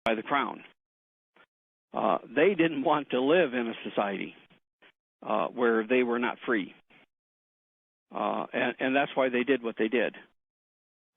by the Crown. They didn't want to live in a society where they were not free. And that's why they did what they did.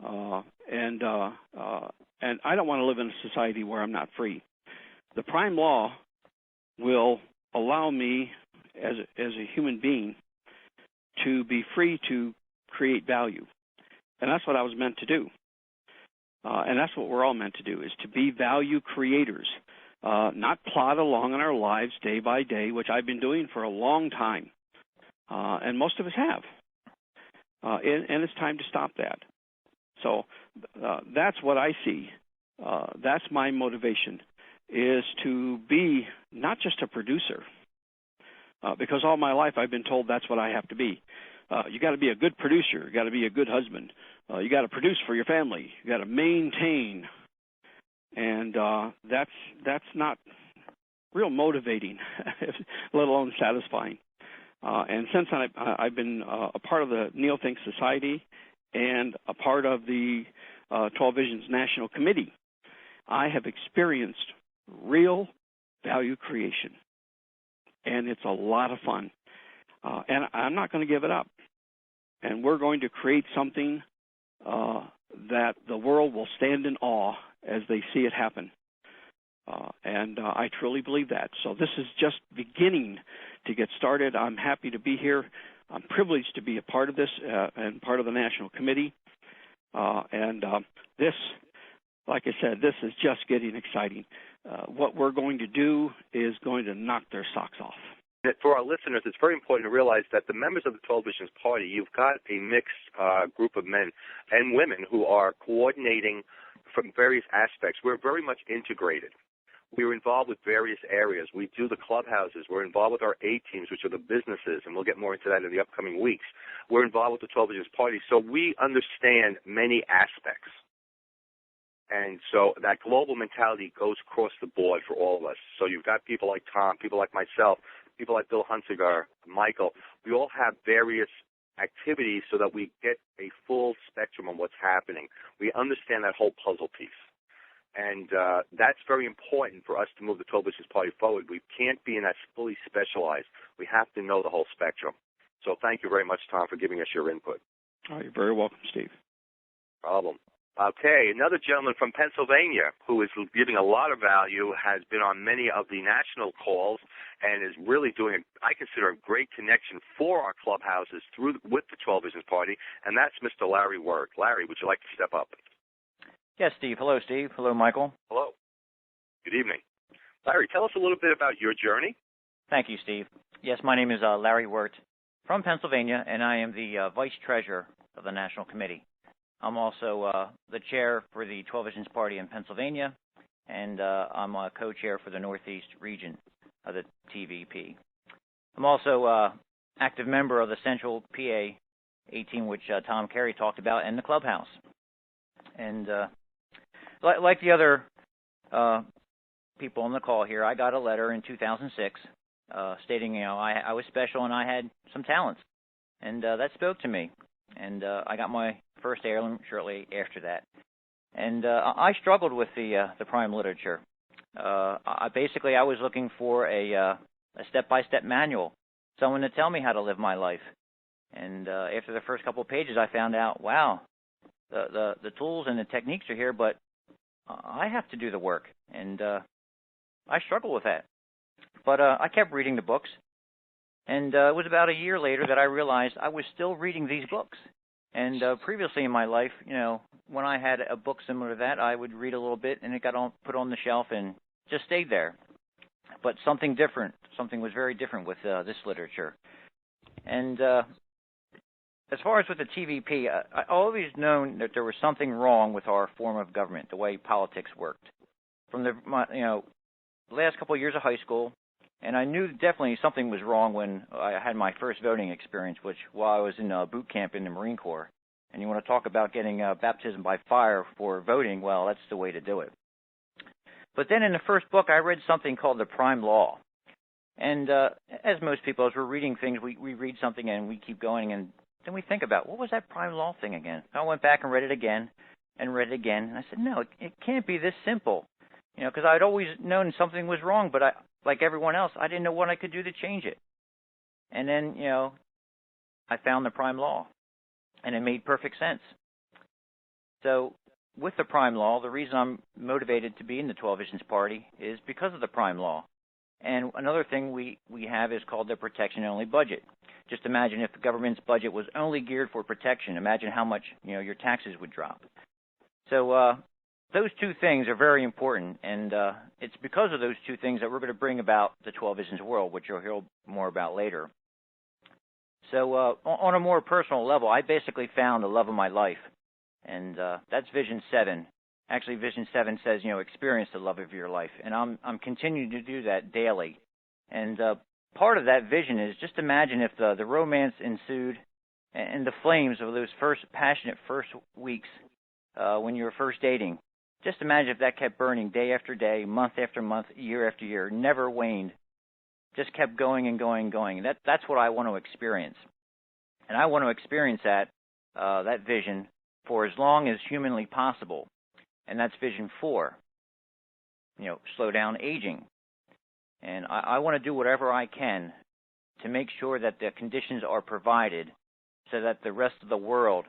And I don't want to live in a society where I'm not free. The prime law will allow me as a human being to be free to create value. And that's what I was meant to do. And that's what we're all meant to do, is to be value creators, not plod along in our lives day by day, which I've been doing for a long time. And most of us have. And it's time to stop that. So that's what I see. That's my motivation, is to be not just a producer, because all my life I've been told that's what I have to be. You got to be a good producer. You got to be a good husband. You got to produce for your family. You got to maintain, and that's not real motivating, let alone satisfying. And since I've been a part of the Neothink Society and a part of the 12 Visions National Committee, I have experienced real value creation, and it's a lot of fun. And I'm not going to give it up. And we're going to create something that the world will stand in awe as they see it happen. And I truly believe that. So this is just beginning to get started. I'm happy to be here. I'm privileged to be a part of this and part of the National Committee. And this, like I said, this is just getting exciting. What we're going to do is going to knock their socks off. For our listeners, it's very important to realize that the members of the 12 Visions Party, you've got a mixed group of men and women who are coordinating from various aspects. We're very much integrated. We're involved with various areas. We do the clubhouses. We're involved with our A-teams, which are the businesses, and we'll get more into that in the upcoming weeks. We're involved with the 12 Visions Party, so we understand many aspects. And so that global mentality goes across the board for all of us. So you've got people like Tom, people like myself, people like Bill Hunsicker, Michael. We all have various activities so that we get a full spectrum of what's happening. We understand that whole puzzle piece. And that's very important for us to move the 12 Visions Party forward. We can't be in that fully specialized. We have to know the whole spectrum. So thank you very much, Tom, for giving us your input. Oh, you're very welcome, Steve. Problem. Okay, another gentleman from Pennsylvania who is giving a lot of value, has been on many of the national calls, and is really doing, I consider, a great connection for our clubhouses with the 12 Visions Party, and that's Mr. Larry Wert. Larry, would you like to step up? Yes, Steve. Hello, Steve. Hello, Michael. Hello. Good evening. Larry, tell us a little bit about your journey. Thank you, Steve. Yes, my name is Larry Wert from Pennsylvania, and I am the Vice Treasurer of the National Committee. I'm also the Chair for the 12 Visions Party in Pennsylvania, and I'm a co-chair for the Northeast region of the TVP. I'm also an active member of the Central PA 18, which Tom Cary talked about, and the Clubhouse. And like the other people on the call here, I got a letter in 2006 stating, I was special and I had some talents, and that spoke to me. And I got my first heirloom shortly after that. And I struggled with the prime literature. I was looking for a step-by-step manual, someone to tell me how to live my life. And after the first couple of pages, I found out, wow, the tools and the techniques are here, but I have to do the work. And I struggled with that. But I kept reading the books. And it was about a year later that I realized I was still reading these books. And previously in my life, when I had a book similar to that, I would read a little bit and it got put on the shelf and just stayed there. But something was very different with this literature. And as far as with the TVP, I always known that there was something wrong with our form of government, the way politics worked. From the last couple of years of high school, and I knew definitely something was wrong when I had my first voting experience, which while I was in boot camp in the Marine Corps. And you want to talk about getting baptism by fire for voting, well, that's the way to do it. But then in the first book, I read something called the Prime Law. And as most people, as we're reading things, we read something and we keep going, and then we think about, what was that Prime Law thing again? I went back and read it again, and I said, no, it can't be this simple. because I'd always known something was wrong, but like everyone else, I didn't know what I could do to change it. And then, I found the prime law, and it made perfect sense. So with the prime law, the reason I'm motivated to be in the 12 Visions Party is because of the prime law. And another thing we have is called the protection-only budget. Just imagine if the government's budget was only geared for protection. Imagine how much, your taxes would drop. So those two things are very important, and it's because of those two things that we're going to bring about the 12 Visions world, which you'll hear more about later. So on a more personal level, I basically found the love of my life, and that's Vision 7. Actually, Vision 7 says, experience the love of your life, and I'm continuing to do that daily. And part of that vision is just imagine if the romance ensued and the flames of those passionate first weeks when you were first dating. Just imagine if that kept burning day after day, month after month, year after year, never waned, just kept going and going and going. That's what I want to experience. And I want to experience that vision for as long as humanly possible. And that's Vision 4, slow down aging. And I want to do whatever I can to make sure that the conditions are provided so that the rest of the world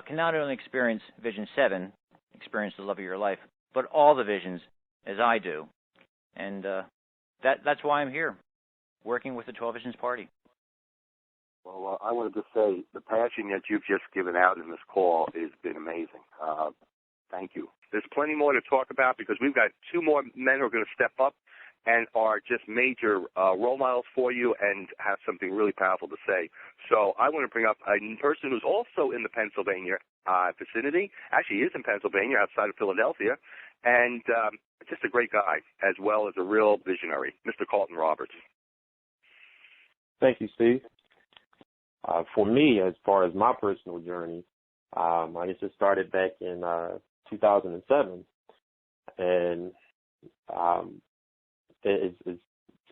can not only experience Vision 7, experience the love of your life, but all the visions as I do. And that's why I'm here, working with the 12 Visions Party. Well, I wanted to say the passion that you've just given out in this call has been amazing. Thank you. There's plenty more to talk about because we've got two more men who are going to step up and are just major role models for you and have something really powerful to say. So I want to bring up a person who's also in the Pennsylvania vicinity. Actually, he is in Pennsylvania, outside of Philadelphia, and just a great guy as well as a real visionary, Mr. Karlton Roberts. Thank you, Steve. For me, as far as my personal journey, I guess it started back in 2007, and it's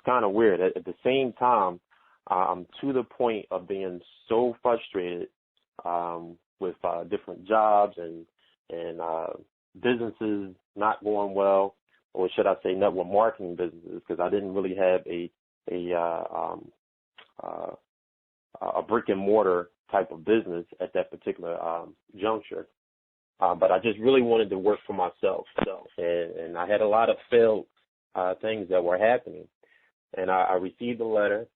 kind of weird. At the same time, I'm to the point of being so frustrated with different jobs and businesses not going well, or should I say network marketing businesses, because I didn't really have a brick and mortar type of business at that particular juncture. But I just really wanted to work for myself. And I had a lot of failed things that were happening. And I received a letter.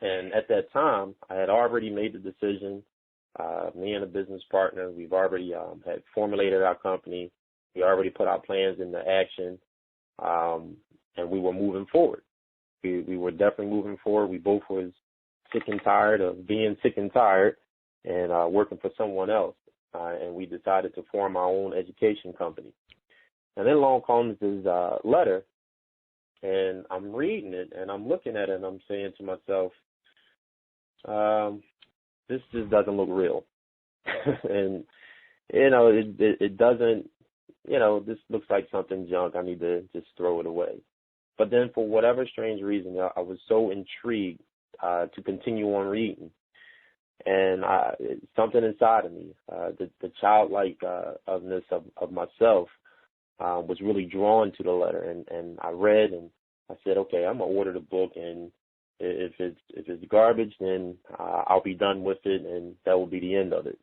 And at that time, I had already made the decision. Me and a business partner, we've already had formulated our company. We already put our plans into action. And we were moving forward. We were definitely moving forward. We both was sick and tired of being sick and tired and working for someone else. And we decided to form our own education company. And then along comes this letter, and I'm reading it, and I'm looking at it, and I'm saying to myself, this just doesn't look real. And, it doesn't, this looks like something junk. I need to just throw it away. But then for whatever strange reason, I was so intrigued to continue on reading. And something inside of me, the childlike ofness of myself was really drawn to the letter. And I read, and I said, okay, I'm going to order the book, and if it's garbage, then I'll be done with it, and that will be the end of it.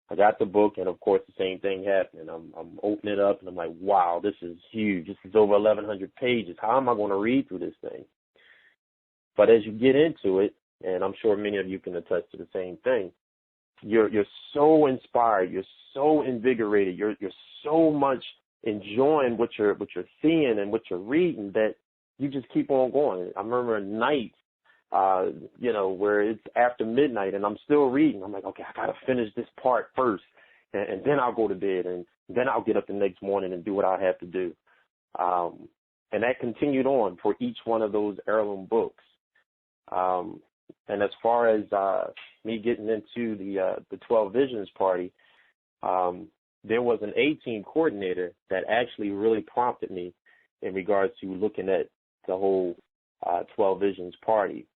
I got the book, and of course the same thing happened. I'm opening it up, and I'm like, wow, this is huge. This is over 1,100 pages. How am I going to read through this thing? But as you get into it, and I'm sure many of you can attest to the same thing, you're so inspired, you're so invigorated, you're so much enjoying what you're seeing and what you're reading that you just keep on going. I remember nights, where it's after midnight and I'm still reading. I'm like, okay, I got to finish this part first, and then I'll go to bed, and then I'll get up the next morning and do what I have to do. And that continued on for each one of those heirloom books. And as far as me getting into the 12 Visions Party, there was an A-team coordinator that actually really prompted me in regards to looking at the whole 12 Visions Party.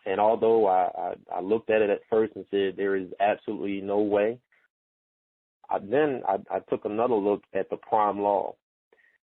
And although I looked at it at first and said there is absolutely no way, I took another look at the prime law.